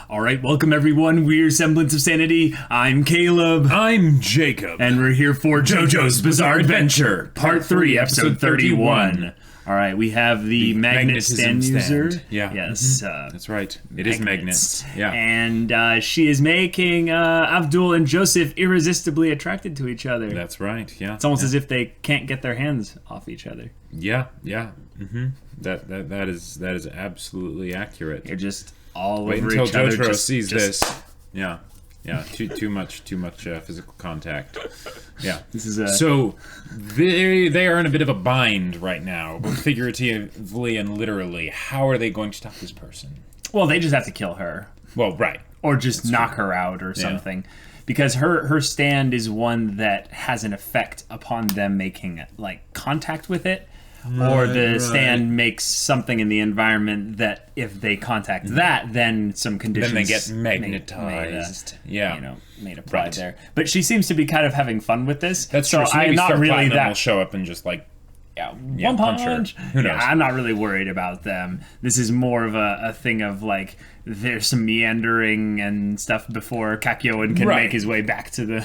All right, welcome everyone. We're Semblance of Sanity. I'm Caleb. I'm Jacob. And we're here for JoJo's Bizarre Adventure, Part 3, Episode 31. All right, we have the magnet stand user. Yeah. Yes. That's right. It is magnets. Yeah. And she is making Abdul and Joseph irresistibly attracted to each other. That's right. Yeah. It's almost as if they can't get their hands off each other. Yeah. Yeah. That is absolutely accurate. They're just all Wait over until each other. JoJo sees this. Yeah. Yeah. Too much physical contact. Yeah. This is So they are in a bit of a bind right now, both figuratively and literally. How are they going to stop this person? Well, they just have to kill her. Well, right. Or just knock her out or something. Because her stand is one that has an effect upon them making like contact with it. Or the stand makes something in the environment that if they contact that, then some conditions... Then they get magnetized. Made applied there. But she seems to be kind of having fun with this. That's true. So maybe I'm not really that... will show up and just like... one punch. Who knows? I'm not really worried about them. This is more of a thing of like there's some meandering and stuff before Kakyoin can make his way back to the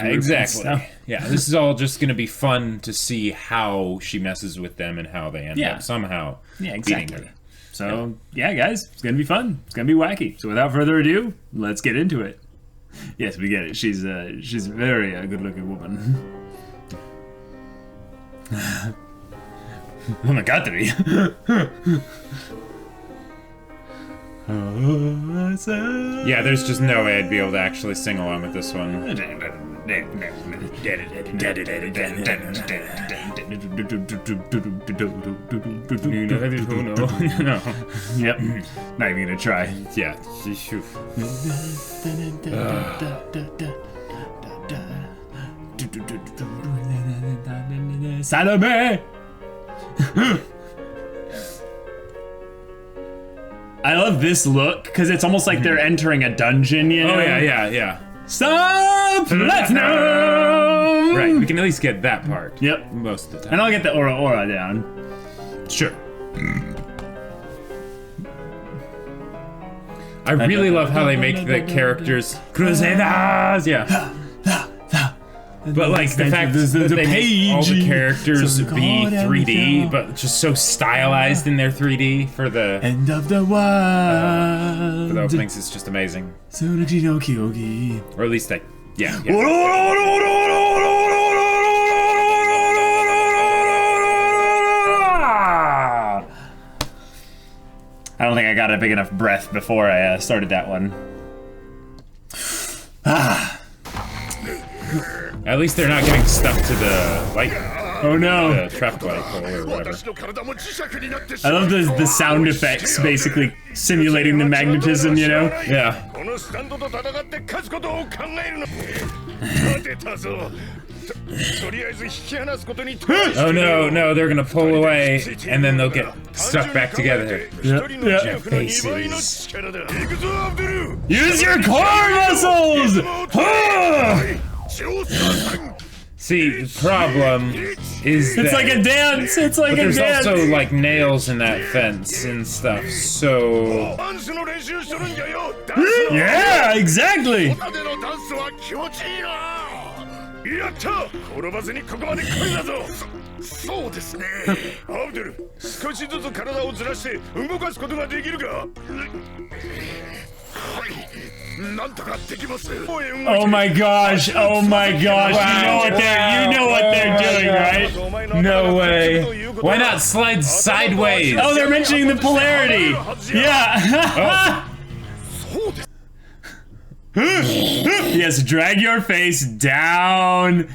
exactly. Yeah, this is all just going to be fun to see how she messes with them and how they end up somehow beating her. So guys, it's going to be fun. It's going to be wacky. So without further ado, let's get into it. Yes, we get it. She's very good-looking woman. Oh my god, to be. Yeah, there's just no way I'd be able to actually sing along with this one. No. Yep. Not even gonna try. Yeah. Salome! I love this look because it's almost like they're entering a dungeon, you know? Oh yeah. Stop! Platinum! Right, we can at least get that part. Yep. Most of the time. And I'll get the aura down. Sure. I really love how they make the characters Crusaders! Yeah. But like the fact that they make all the characters be 3D, but just so stylized in their 3D for the end of the world. For the openings, it's just amazing. Or at least yeah. I don't think I got a big enough breath before I started that one. At least they're not getting stuck to the light. Oh no! The trap light pole or whatever. I love the sound effects, basically simulating the magnetism, you know? Yeah. Oh no, they're gonna pull away and then they'll get stuck back together. Yep. Faces. Use your core muscles! See, the problem is that... It's like a dance! It's like a dance! There's also, like, nails in that fence and stuff, so... Yeah, exactly! Oh my gosh! Oh my gosh! Wow. You know what they're doing, right? No way! Why not slide sideways? Oh, they're mentioning the polarity. Yeah. Yes, drag your face down.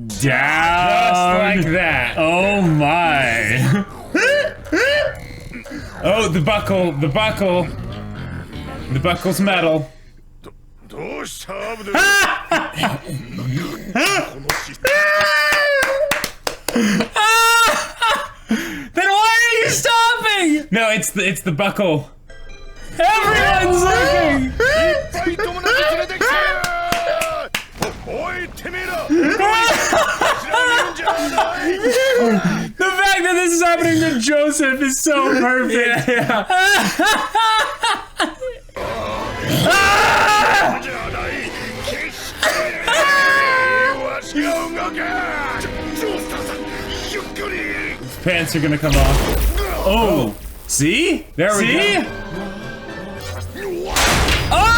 Just like that. Oh my. Oh, the buckle. The buckle's metal. Then why are you stopping? No, it's the buckle. Everyone's looking. The fact that this is happening to Joseph is so perfect. Yeah. pants are gonna come off. Oh! See? There we See? go. Oh!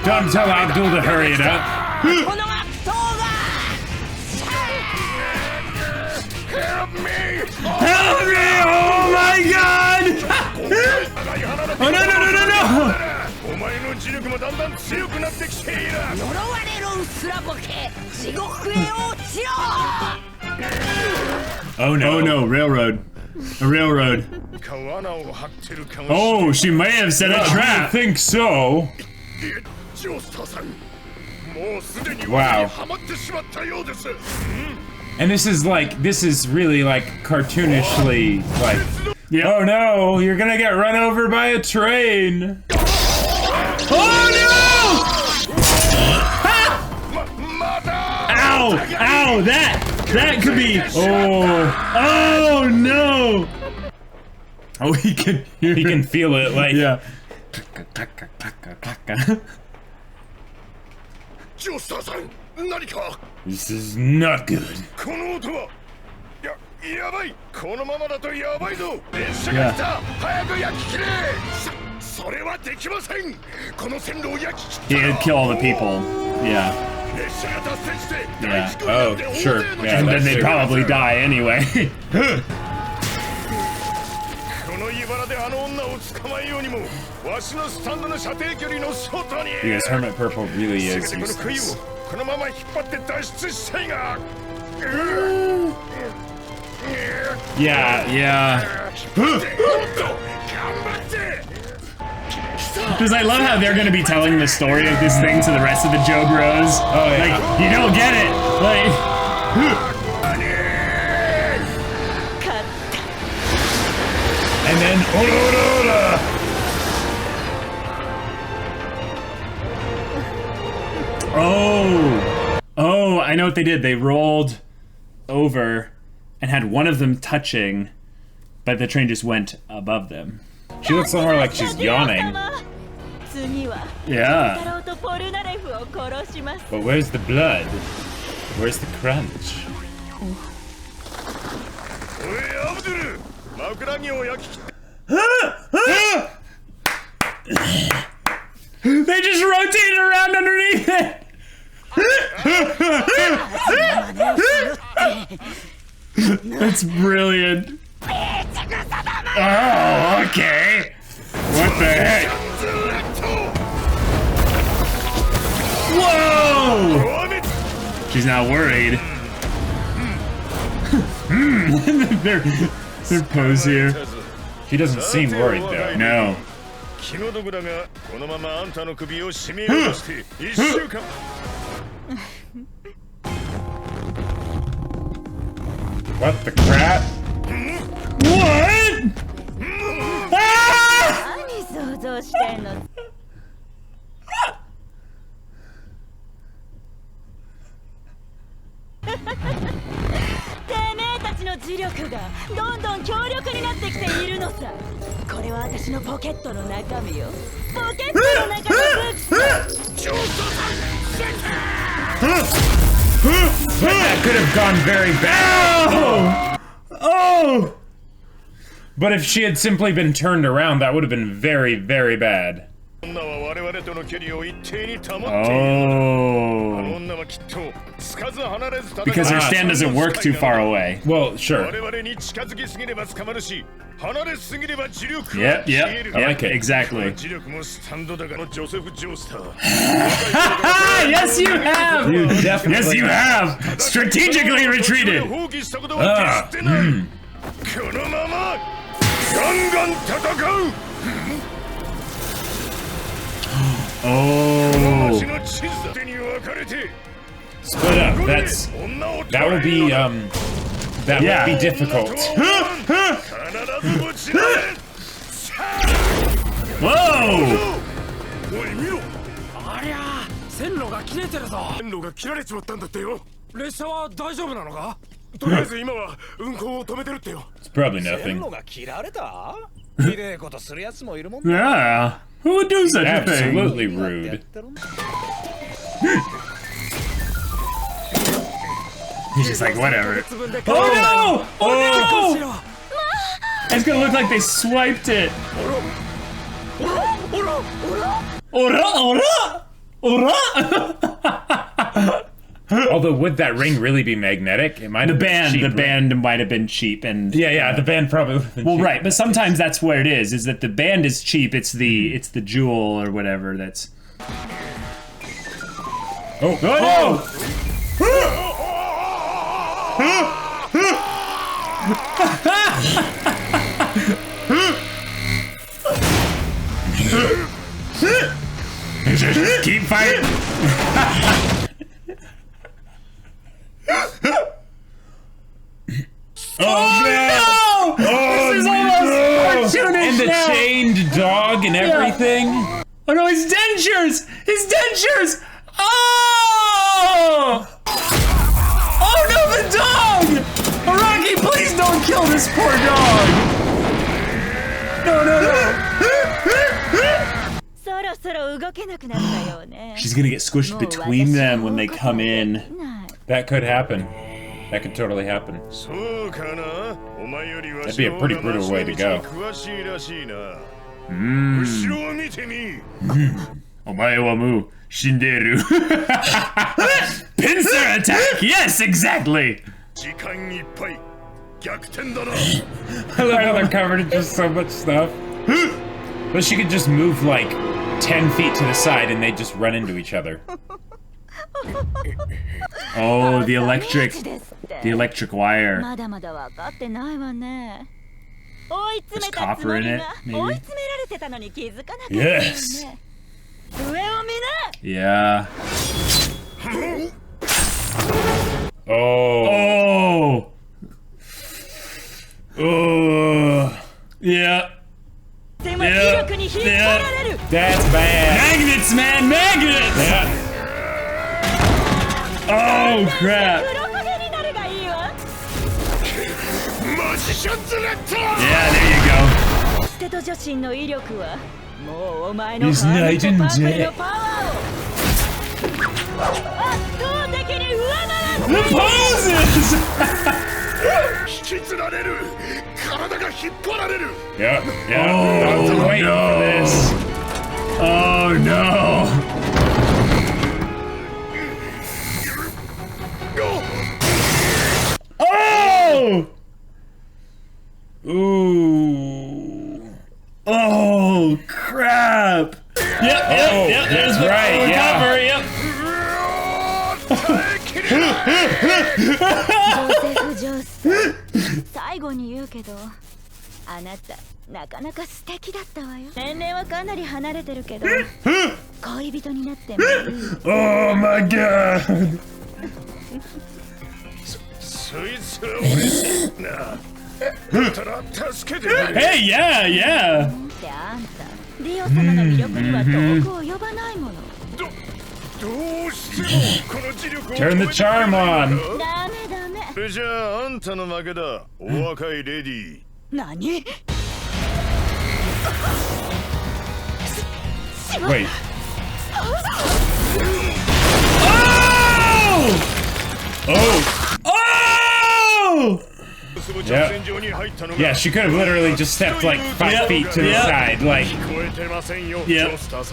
Don't tell Abdul to hurry it up. Help me! Oh my god! Oh no no no no no! Oh no! Oh no! Railroad! A railroad! Oh, she may have set a trap. I think so. Wow. And this is really like cartoonishly like. Yep. Oh no! You're gonna get run over by a train. Oh no! Ow! Ow! That could be. Oh. Oh no! Oh, he can feel it like. Yeah. This is not good. He'd kill all the people. Yeah. Yeah. Oh, sure. Yeah, And then they'd probably die anyway. Because Hermit Purple really is useless. Yeah, yeah. Because I love how they're gonna be telling the story of this thing to the rest of the Joe Bros. Oh yeah. Like, you don't get it. Like. And then Oh, I know what they did. They rolled over and had one of them touching, but the train just went above them. She looks somewhere like she's yawning. Yeah. But where's the blood? Where's the crunch? They just rotated around underneath it. That's brilliant. Oh, okay. What the heck? Whoa! She's not worried. their pose here. She doesn't seem worried though. No. What the crap? What? Ah! That could have gone very bad. Oh! But if she had simply been turned around, that would have been very, very bad. Oh. Because her stand doesn't work too far away. Well, sure. Yep, I like it. Exactly. Yes, you have! You definitely. Yes, you have! Strategically retreated! Oh. Split up. That will be that would be difficult. Whoa! It's probably nothing. Yeah. Who would do such a thing? Absolutely rude. He's just like, whatever. Oh no! Oh no! It's gonna look like they swiped it. Ora, ora, ora. Although, would that ring really be magnetic? It might. The band might have been cheap, and yeah, the band probably would have been cheap. right, but sometimes that's what it is that the band is cheap. It's the jewel or whatever that's. Oh no! Keep fighting. Oh no! This is almost cartoonish And the now. chained dog and everything. Oh no, his dentures! His dentures! Oh! Oh no, the dog! Araki, please don't kill this poor dog! No, no, no! She's gonna get squished between them when they come in. That could happen. That could totally happen. That'd be a pretty brutal way to go. Omae wa mu shinderu. Pincer attack! Yes, exactly! I love how they're covered in just so much stuff. But she could just move like 10 feet to the side and they just run into each other. Oh, the electric wire. There's copper in it, maybe? Yes! Yeah. Oh. Oh! Oh! Yeah. Yeah. That's bad. Magnets, man! Magnets! Yeah. Oh, crap! Yeah, there you go. He's night and day. The poses! Yeah. Oh, waiting no. for this. Oh, no. Oh! Ooh. Oh, crap. Yep, there's right, cover, yep. Oh my god. Hey, yeah. Turn the charm on. Wait. Oh! Yeah, she could have literally just stepped like 5 feet to the side, like.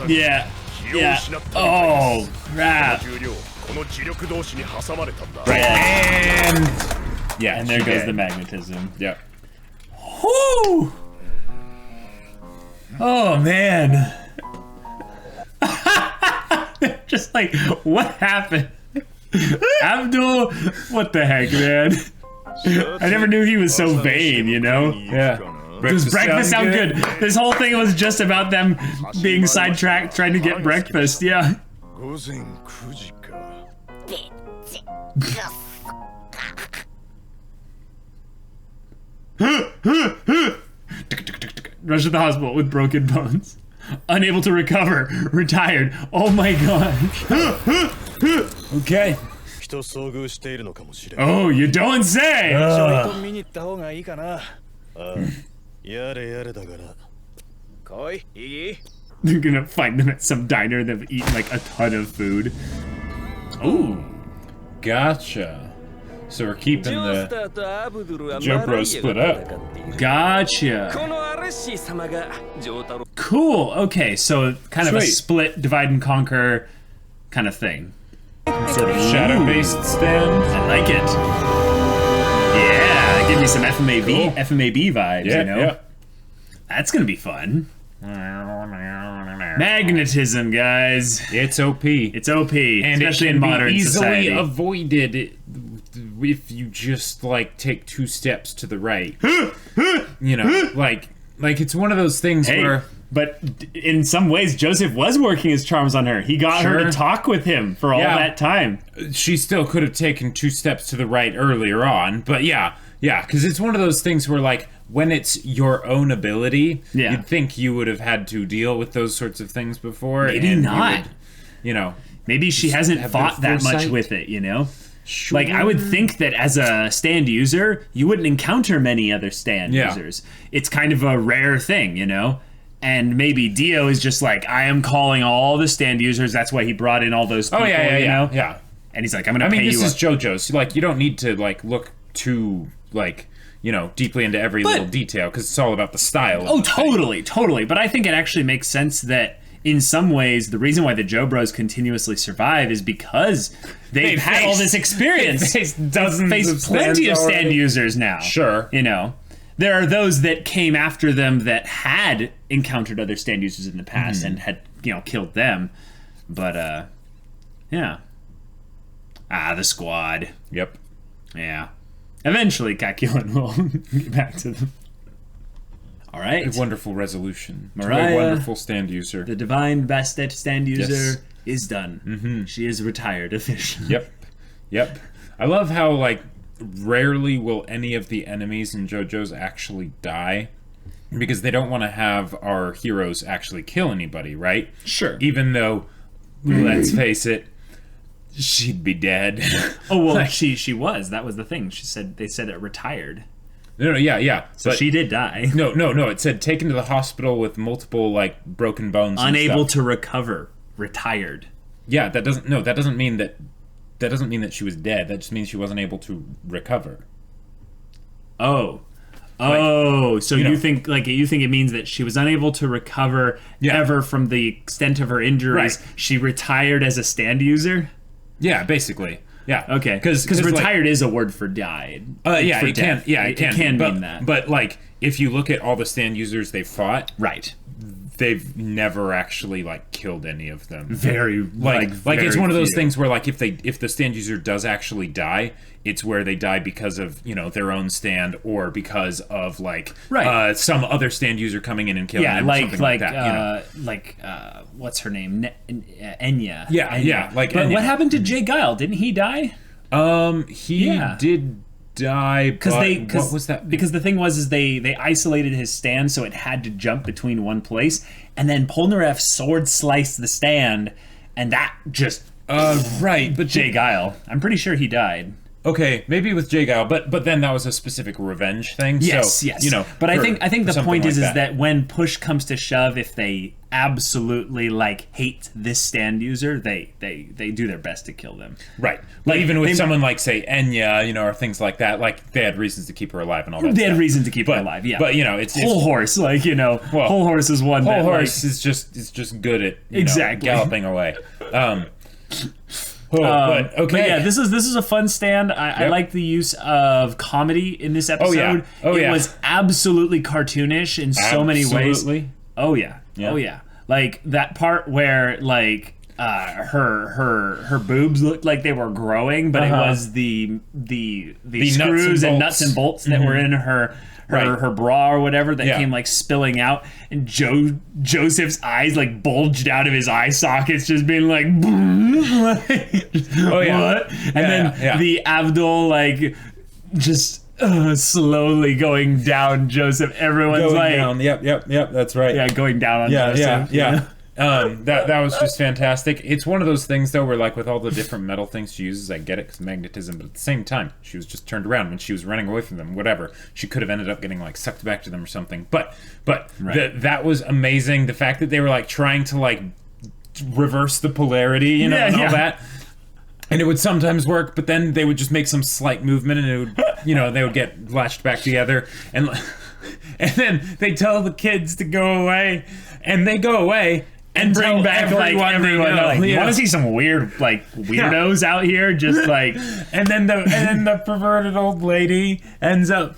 Yeah. Oh, crap. Right. And yeah, And there goes the magnetism. Yep. Whoo! Oh, man. Just like, what happened? Abdul, what the heck, man? I never knew he was so vain, you know? Yeah. Does breakfast sound good? This whole thing was just about them being sidetracked trying to get breakfast, yeah. Rush to the hospital with broken bones. unable to recover, retired. Oh my god. Okay. Oh, you don't say. They're gonna find them at some diner. They've eaten like a ton of food. Ooh. Gotcha. So we're keeping the Joe Bros split up. Gotcha. Cool. Okay, so kind of a split, divide and conquer kind of thing. Sort of shadow-based stand. I like it. Yeah, give me some FMAB vibes, you know? Yeah. That's gonna be fun. Magnetism, guys. It's OP. It's OP, and especially it can in modern be easily society. avoided if you just like take 2 steps to the right. You know, like it's one of those things where. But in some ways, Joseph was working his charms on her. He got her to talk with him for all that time. She still could have taken 2 steps to the right earlier on, but yeah, because it's one of those things where, like, when it's your own ability, you'd think you would have had to deal with those sorts of things before. Maybe not. You know, maybe she hasn't fought that much with it, you know? Sure. Like, I would think that as a stand user, you wouldn't encounter many other stand users. It's kind of a rare thing, you know? And maybe Dio is just like, I am calling all the stand users. That's why he brought in all those people, you know? Yeah. And he's like, I'm going to pay you. This is JoJo's. Like, you don't need to, like, look too, like, you know, deeply into every little detail, because it's all about the style. Oh, totally. But I think it actually makes sense that in some ways, the reason why the Joe Bros continuously survive is because they've had all this experience. They've faced plenty of stand users now. Sure. You know? There are those that came after them that had encountered other stand users in the past and had, you know, killed them. But, yeah. The squad. Yep. Yeah. Eventually, Kakulin will get back to them. All right. A wonderful resolution. Mariah, a wonderful stand user. The divine Bastet stand user is done. She is retired officially. Yep. I love how, like, rarely will any of the enemies in JoJo's actually die, because they don't want to have our heroes actually kill anybody, right? Sure. Even though, let's face it, she'd be dead. Oh, well, she was. That was the thing. They said it retired. No, yeah. So she did die. No. It said taken to the hospital with multiple, like, broken bones. Unable to recover. Retired. Yeah, that doesn't mean that. That doesn't mean that she was dead. That just means she wasn't able to recover. So you think it means that she was unable to recover ever from the extent of her injuries. Right. She retired as a stand user? Yeah, basically. Yeah. Okay. Because retired is a word for died. It can. Yeah, it can mean that. But like, if you look at all the stand users they fought, right, they've never actually, like, killed any of them. Very it's one of those things where, like, if the stand user does actually die, it's where they die because of, you know, their own stand, or because of, like, some other stand user coming in and killing them. Like that, you know? What's her name? Enya. Yeah. But Enya. What happened to Jay Guile? Didn't he die? He did die. What was that? Because the thing was they isolated his stand, so it had to jump between one place, and then Polnareff sword sliced the stand, and that just But Jay Guile, I'm pretty sure he died. Okay, maybe with Jay Guile, but then that was a specific revenge thing. Yes. You know, but I think the point is that when push comes to shove, if they absolutely, like, hate this stand user, they do their best to kill them. Right. Like, even with someone like, say, Enya, you know, or things like that, like, they had reasons to keep her alive and all that. They had reason to keep her alive, yeah. But, you know, it's Whole Horse, like, you know, Whole Horse is one. Whole Horse is just good at exactly galloping away. But yeah, this is a fun stand. I like the use of comedy in this episode. It was absolutely cartoonish in so many ways. Oh yeah. Like that part where, like, her boobs looked like they were growing, but it was the screws and nuts and bolts that were in her bra or whatever that came, like, spilling out, and Joseph's eyes, like, bulged out of his eye sockets, just being like, what? And then the Abdul, like, just slowly going down Joseph. Everyone's going like, down. Yep. That's right. Yeah, going down on Joseph. Yeah. That was just fantastic. It's one of those things though where like with all the different metal things she uses, I get it because magnetism, but at the same time she was just turned around when she was running away from them. Whatever, she could have ended up getting like sucked back to them or something. But right. That was amazing. The fact that they were like trying to like reverse the polarity, and all that. And it would sometimes work, but then they would just make some slight movement, and it would, they would get latched back together, and then they tell the kids to go away, and they go away and bring back everyone. Like, you want to see some weird weirdos out here, just like, and then the perverted old lady ends up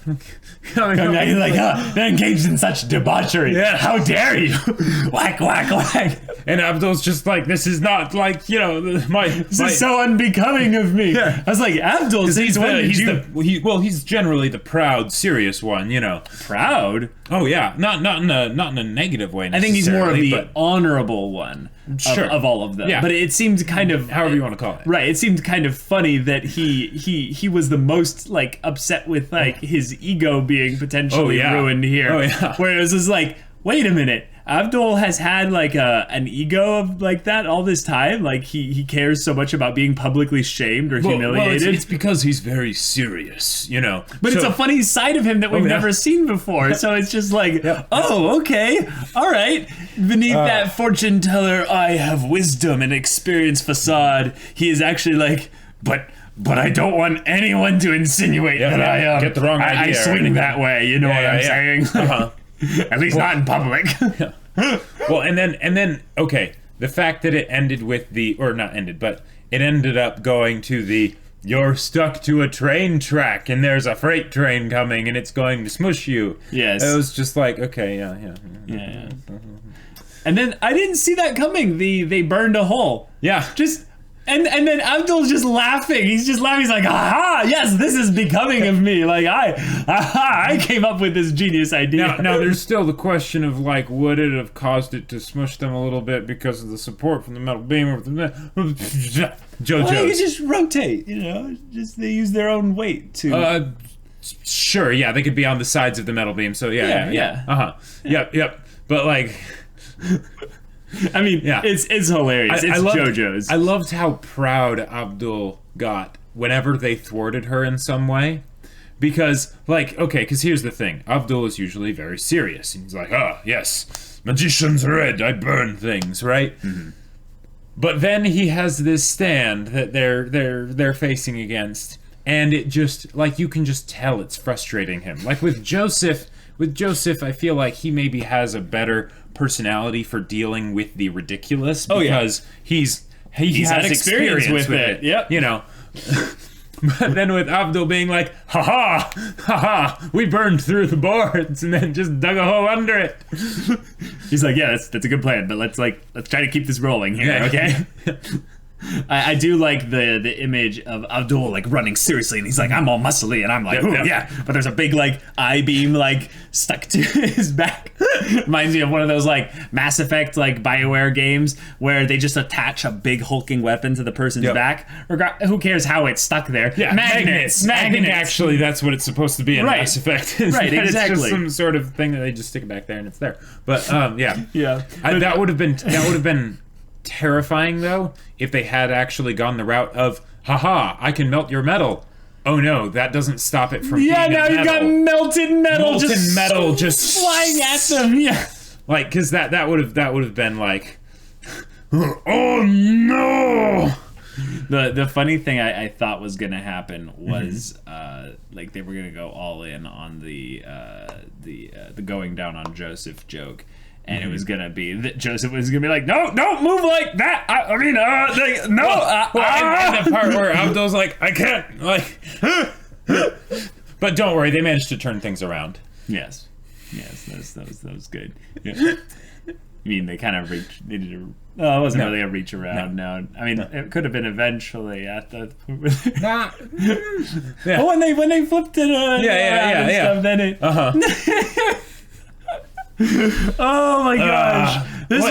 coming like, they're engaged in such debauchery. Yeah. How dare you? Whack, whack, whack. And Abdul's just like, this is not like, this is so unbecoming of me. Yeah. I was like, Abdul, he's generally the proud, serious one, Proud? Oh yeah, not in a negative way. I think he's more of the honorable one of all of them. Yeah. But it seemed kind of, however you want to call it. Right. It seemed kind of funny that he was the most like upset with like his ego being potentially ruined here. Oh yeah. Where it was just like, wait a minute. Abdul has had like an ego of like that all this time. Like he cares so much about being publicly shamed or humiliated. Well, it's because he's very serious, But it's a funny side of him that we've never seen before. So it's just like, oh, okay, all right. Beneath that fortune teller, I have wisdom and experience facade. He is actually like, but I don't want anyone to insinuate that I get the wrong idea. I swing that way. You know what I'm saying? Uh-huh. At least not in public. Well, and then okay, the fact that it ended with it ended up going to the, you're stuck to a train track and there's a freight train coming and it's going to smush you. Yes. It was just like, okay, yeah. And then I didn't see that coming. They burned a hole. Yeah. And then Abdul's just laughing. He's just laughing. He's like, aha, yes, this is becoming of me. Like, I came up with this genius idea. Now there's still the question of, like, would it have caused it to smush them a little bit because of the support from the metal beam or the JoJo's? Well, you just rotate, Just they use their own weight to... Sure, yeah, they could be on the sides of the metal beam, so yeah. Uh-huh. Yep. But, like... I mean, it's hilarious. It's JoJo's. I loved how proud Abdul got whenever they thwarted her in some way. Because, because here's the thing. Abdul is usually very serious. And he's like, yes, magician's red, I burn things, right? Mm-hmm. But then he has this stand that they're facing against. And it just, you can just tell it's frustrating him. Like with Joseph, I feel like he maybe has a better personality for dealing with the ridiculous because he's had experience with it. Yep. But then with Abdul being like, ha, we burned through the boards and then just dug a hole under it. He's like, yeah, that's a good plan, but let's try to keep this rolling here, okay? I do like the image of Abdul running seriously, and he's like, I'm all muscly, and I'm like, but there's a big I-beam stuck to his back. Reminds me of one of those Mass Effect BioWare games where they just attach a big hulking weapon to the person's back. Who cares how it's stuck there? Yeah, magnets. I think actually that's what it's supposed to be in Mass Effect. Right, exactly. It's just some sort of thing that they just stick it back there and it's there. But yeah. That would have been terrifying though if they had actually gone the route of I can melt your metal. Oh no, that doesn't stop it from being now you've got melted metal just flying at them. Yeah, because that would have been like, oh no. The funny thing I thought was gonna happen was they were gonna go all in on the going down on Joseph joke. And it was gonna be that Joseph was gonna be like, no, don't move like that. And the part where Abdul's like, I can't, But don't worry, they managed to turn things around. Yes, that was good. Yeah. I mean, they kind of needed a. Oh, it wasn't really a reach around. No. I mean, it could have been eventually at the. Oh, when they flipped it. Stuff, then it. Oh my gosh! This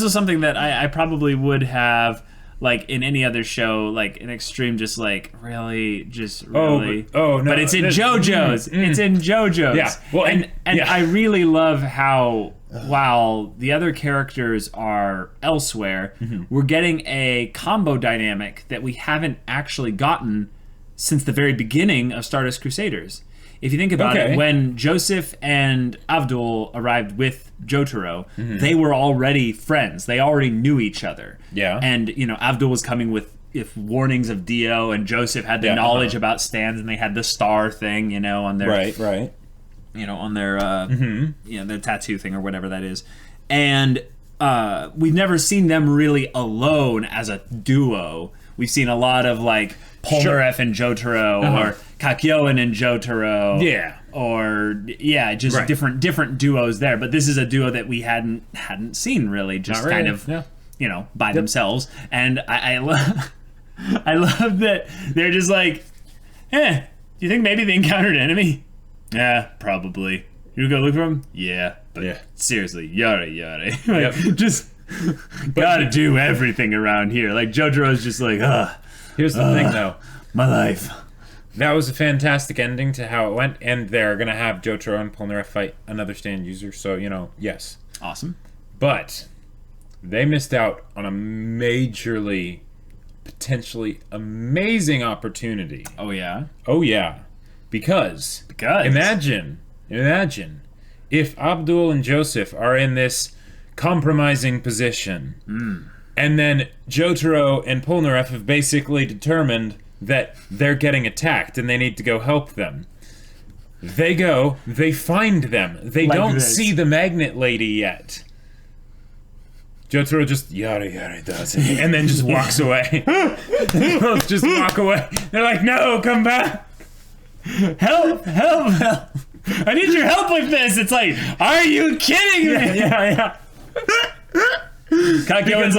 was something that I probably would have like in any other show, like an extreme, just like really. No, but it's in JoJo's. It's in JoJo's. Yeah, well, and I really love how while the other characters are elsewhere, we're getting a combo dynamic that we haven't actually gotten since the very beginning of Stardust Crusaders. If you think about it, when Joseph and Abdul arrived with Jotaro, they were already friends. They already knew each other. Yeah. And, Abdul was coming with warnings of Dio, and Joseph had the knowledge about stands, and they had the star thing, on their... Right. On their, their tattoo thing or whatever that is. And we've never seen them really alone as a duo. We've seen a lot of, like, Polnareff and Jotaro, or Kakyoin and Jotaro. Yeah. Or, just different duos there. But this is a duo that we hadn't seen, really. Just kind of, by themselves. And I love that they're just like, do you think maybe they encountered an enemy? Yeah, probably. You go look for him? Yeah. But seriously, yada. Just gotta do everything around here. Like, Jotaro's just like, Here's the thing, though. My life. That was a fantastic ending to how it went, and they're going to have Jotaro and Polnareff fight another stand user, so, yes. Awesome. But they missed out on a majorly, potentially amazing opportunity. Oh, yeah? Oh, yeah. Because imagine if Abdul and Joseph are in this compromising position, and then Jotaro and Polnareff have basically determined that they're getting attacked and they need to go help them. They go, they find them. They don't see the magnet lady yet. Jotaro just yada does it, and then just walks away. They both just walk away. They're like, no, come back. Help! I need your help with this. It's like, are you kidding me? Yeah. Kakyoin's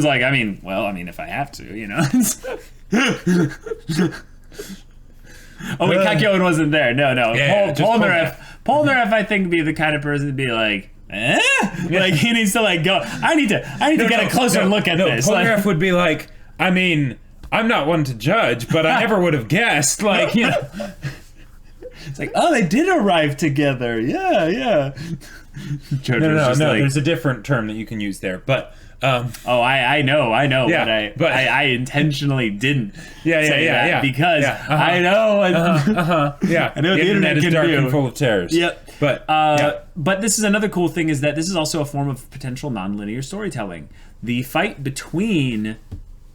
like, I mean, if I have to, Oh, wait, Kakyoin wasn't there. No. Polnareff, I think, would be the kind of person to be like, Like, he needs to, like, go, I need to get a closer look at this. Polnareff would be like, I mean, I'm not one to judge, but I never would have guessed, like, It's like, oh, they did arrive together. Yeah. No, there's a different term that you can use there, but... I know, yeah, but I intentionally didn't say that because I know, I know the internet is can dark do. and full of terrors. Yep. But this is another cool thing, is that this is also a form of potential nonlinear storytelling. The fight between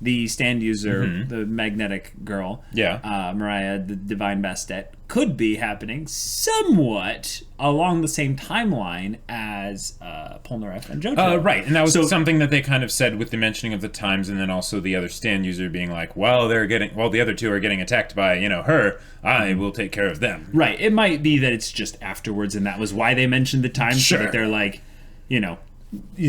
the stand user, the magnetic girl, Mariah, the Divine Bastet, could be happening somewhat along the same timeline as Polnareff and Jotaro. Right, and that was something that they kind of said with the mentioning of the times, and then also the other stand user being like, the other two are getting attacked by, her, I will take care of them. Right, it might be that it's just afterwards, and that was why they mentioned the times, so that they're like,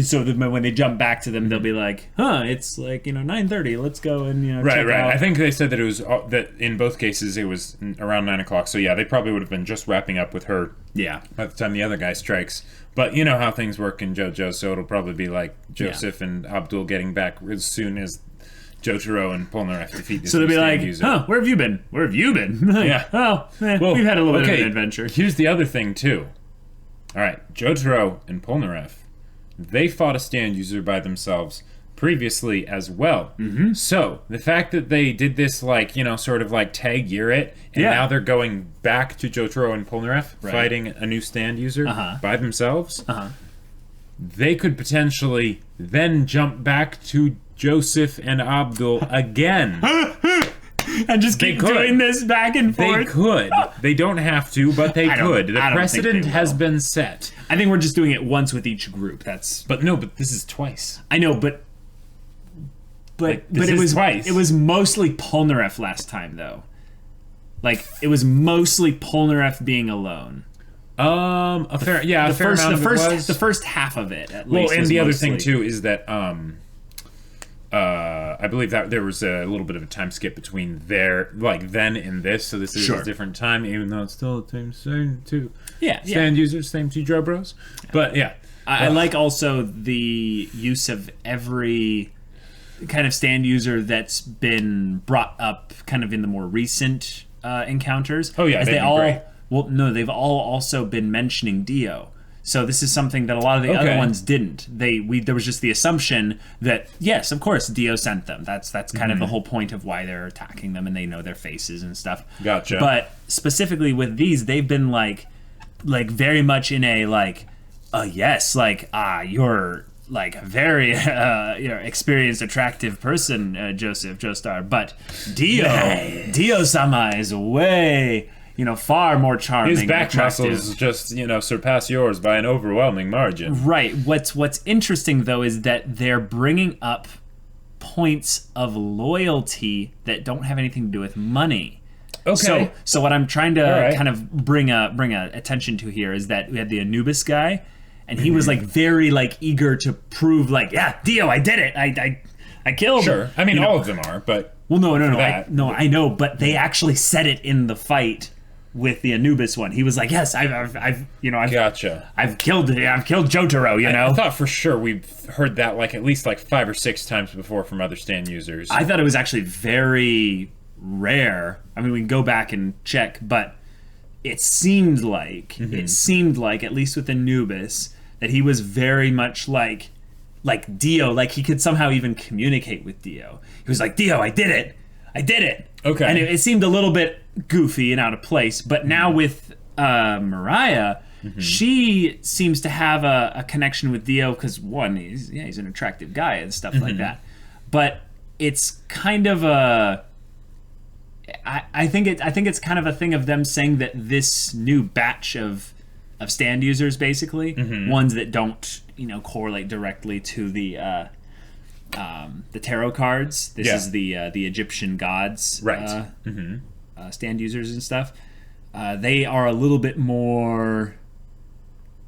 so that when they jump back to them, they'll be like, it's like, 9:30, let's go and, check out. I think they said that it was, that in both cases it was around 9 o'clock, so they probably would have been just wrapping up with her by the time the other guy strikes. But you know how things work in JoJo, so it'll probably be like Joseph and Abdul getting back as soon as Jotaro and Polnareff defeat this. So they'll be like, where have you been? Where have you been? We've had a little bit of an adventure. Here's the other thing, too. All right, Jotaro and Polnareff, they fought a stand user by themselves previously as well. So the fact that they did this, sort of like tag year it, and now they're going back to Jotaro and Polnareff fighting a new stand user by themselves, they could potentially then jump back to Joseph and Abdul again. And just keep doing this back and forth. They could. They don't have to, but they could. The precedent has been set. I think we're just doing it once with each group. But this is twice. I know, but it was twice. It was mostly Polnareff last time, though. Like, it was mostly Polnareff being alone. The first half of it, at least. Well, and the other thing too is that I believe that there was a little bit of a time skip between then and this, so this is a different time, even though it's still the same two stand users, same two Jobros. But I like also the use of every kind of stand user that's been brought up kind of in the more recent encounters. Oh yeah, they all great. Well, no, they've all also been mentioning Dio. So this is something that a lot of the other ones didn't. There was just the assumption that yes, of course, Dio sent them. That's kind of the whole point of why they're attacking them, and they know their faces and stuff. Gotcha. But specifically with these, they've been like very much in a yes, you're like a very experienced, attractive person, Joseph Joestar, but Dio-sama is way far more charming. His back muscles just, surpass yours by an overwhelming margin. Right. What's interesting, though, is that they're bringing up points of loyalty that don't have anything to do with money. Okay. So what I'm trying to kind of bring a attention to here is that we had the Anubis guy, and he was very eager to prove Dio, I did it. I killed him. Sure. I mean, all of them are, but no. I know, but they actually said it in the fight with the Anubis one. He was like, yes, I've gotcha. I've killed Jotaro, I thought for sure we've heard that at least 5 or 6 times before from other stand users. I thought it was actually very rare. I mean, we can go back and check, but it seemed like at least with Anubis that he was very much like Dio, he could somehow even communicate with Dio. He was like, Dio, I did it. Okay. And it seemed a little bit goofy and out of place, but now with Mariah, she seems to have a connection with Dio because one, he's an attractive guy and stuff like that. But it's kind of I think it's kind of a thing of them saying that this new batch of stand users, basically, ones that don't correlate directly to the tarot cards. This is the Egyptian gods, right? Stand users and stuff. They are a little bit more,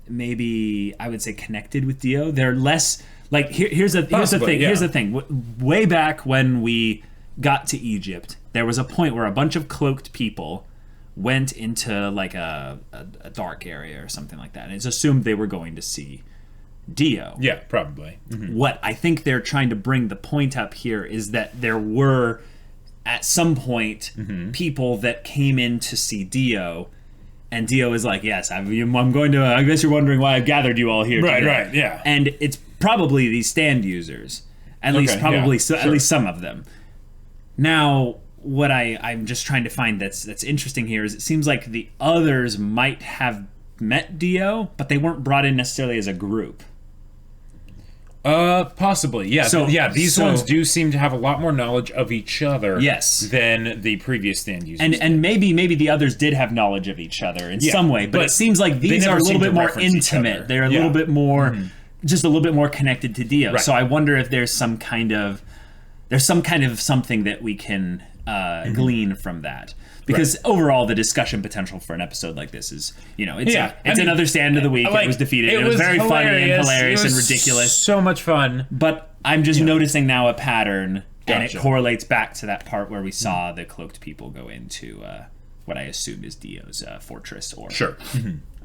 maybe I would say, connected with Dio. They're less here's the thing. Yeah. Here's the thing. Way back when we got to Egypt, there was a point where a bunch of cloaked people went into a dark area or something like that, and it's assumed they were going to see Dio. Yeah, probably. What I think they're trying to bring the point up here is that there were at some point people that came in to see Dio, and Dio is like, yes, I'm going to, I guess you're wondering why I've gathered you all here today. Right, yeah. And it's probably these stand users, at least some of them. Now, what I'm just trying to find that's interesting here is it seems like the others might have met Dio, but they weren't brought in necessarily as a group. Possibly, yeah. These ones do seem to have a lot more knowledge of each other, than the previous stand users. And maybe the others did have knowledge of each other in some way, but it seems like these are a little bit more intimate. They're a little bit more, just a little bit more connected to Dio. Right. So I wonder if there's some kind of something that we can glean from that. Because overall, the discussion potential for an episode like this is, it's another stand of the week. It was defeated. It was very funny and hilarious and ridiculous. So much fun. But I'm just noticing now a pattern, and it correlates back to that part where we saw the cloaked people go into what I assume is Dio's fortress. Or sure.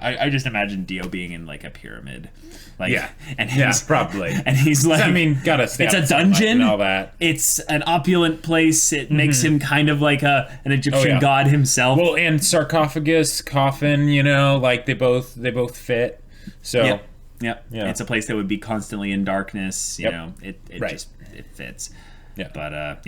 I just imagine Dio being in a pyramid, and probably. And he's gotta stay. It's a dungeon. And all that. It's an opulent place. It makes him kind of like an Egyptian god himself. Well, and sarcophagus, coffin. They both fit. So yeah, it's a place that would be constantly in darkness. It fits. Yeah. But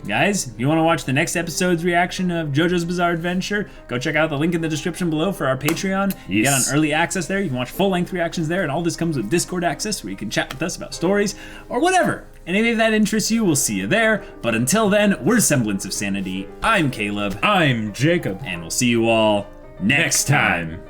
guys, if you want to watch the next episode's reaction of JoJo's Bizarre Adventure, go check out the link in the description below for our Patreon. You get on early access there. You can watch full-length reactions there, and all this comes with Discord access where you can chat with us about stories or whatever. And if that interests you, we'll see you there. But until then, we're Semblance of Sanity. I'm Caleb. I'm Jacob. And we'll see you all next time.